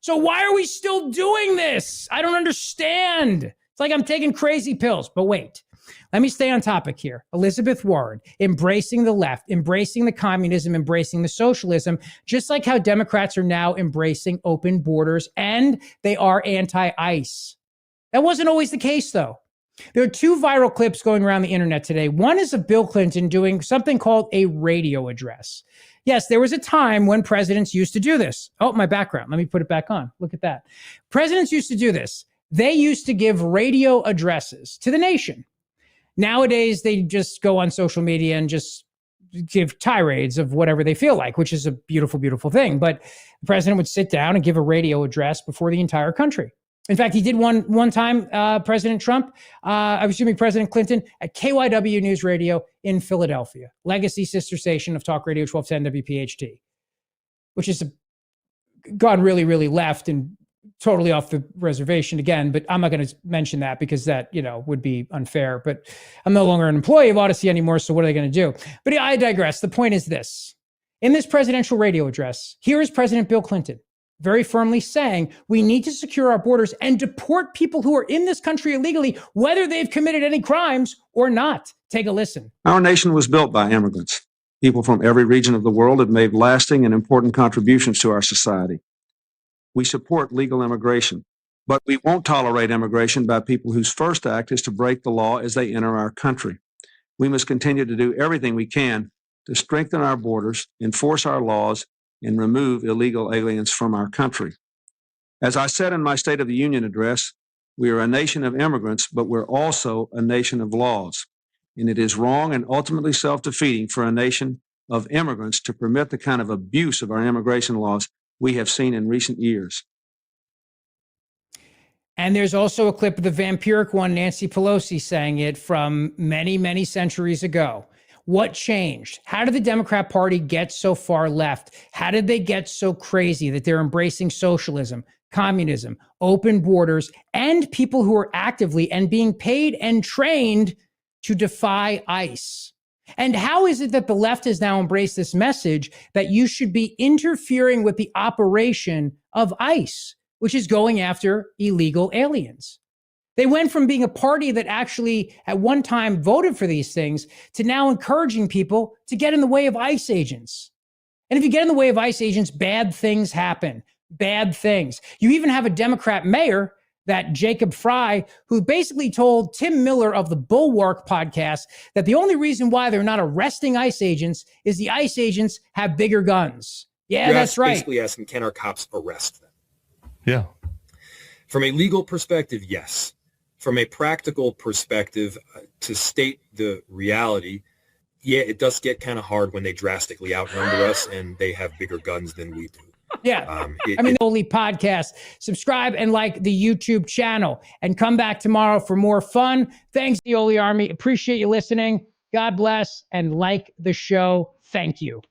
So why are we still doing this? I don't understand. It's like I'm taking crazy pills, but wait. Let me stay on topic here. Elizabeth Warren, embracing the left, embracing the communism, embracing the socialism, just like how Democrats are now embracing open borders and they are anti-ICE. That wasn't always the case, though. There are two viral clips going around the internet today. One is of Bill Clinton doing something called a radio address. Yes, there was a time when presidents used to do this. Oh, my background. Let me put it back on. Look at that. Presidents used to do this. They used to give radio addresses to the nation. Nowadays, they just go on social media and just give tirades of whatever they feel like, which is a beautiful, beautiful thing. But the president would sit down and give a radio address before the entire country. In fact, he did one time, President Clinton at KYW News Radio in Philadelphia, legacy sister station of Talk Radio 1210 WPHT, which has gone really, really left and totally off the reservation again, but I'm not going to mention that because that, would be unfair, but I'm no longer an employee of Odyssey anymore. So what are they going to do? But I digress. The point is this. In this presidential radio address, here is President Bill Clinton very firmly saying we need to secure our borders and deport people who are in this country illegally, whether they've committed any crimes or not. Take a listen. Our nation was built by immigrants. People from every region of the world have made lasting and important contributions to our society. We support legal immigration, but we won't tolerate immigration by people whose first act is to break the law as they enter our country. We must continue to do everything we can to strengthen our borders, enforce our laws, and remove illegal aliens from our country. As I said in my State of the Union address, we are a nation of immigrants, but we're also a nation of laws. And it is wrong and ultimately self-defeating for a nation of immigrants to permit the kind of abuse of our immigration laws we have seen in recent years. And there's also a clip of the vampiric one, Nancy Pelosi, saying it from many, many centuries ago. What changed? How did the Democrat Party get so far left? How did they get so crazy that they're embracing socialism, communism, open borders, and people who are actively and being paid and trained to defy ICE? And how is it that the left has now embraced this message that you should be interfering with the operation of ICE, which is going after illegal aliens? They went from being a party that actually at one time voted for these things to now encouraging people to get in the way of ICE agents. And if you get in the way of ICE agents, bad things happen. Bad things. You even have a Democrat mayor, that Jacob Fry, who basically told Tim Miller of the Bulwark podcast that the only reason why they're not arresting ICE agents is the ICE agents have bigger guns. Yeah, that's right. Basically asking, can our cops arrest them? Yeah. From a legal perspective, yes. From a practical perspective, to state the reality, yeah, it does get kind of hard when they drastically outnumber us and they have bigger guns than we do. Yeah. The Zeoli podcast. Subscribe and like the YouTube channel and come back tomorrow for more fun. Thanks, Zeoli Army. Appreciate you listening. God bless and like the show. Thank you.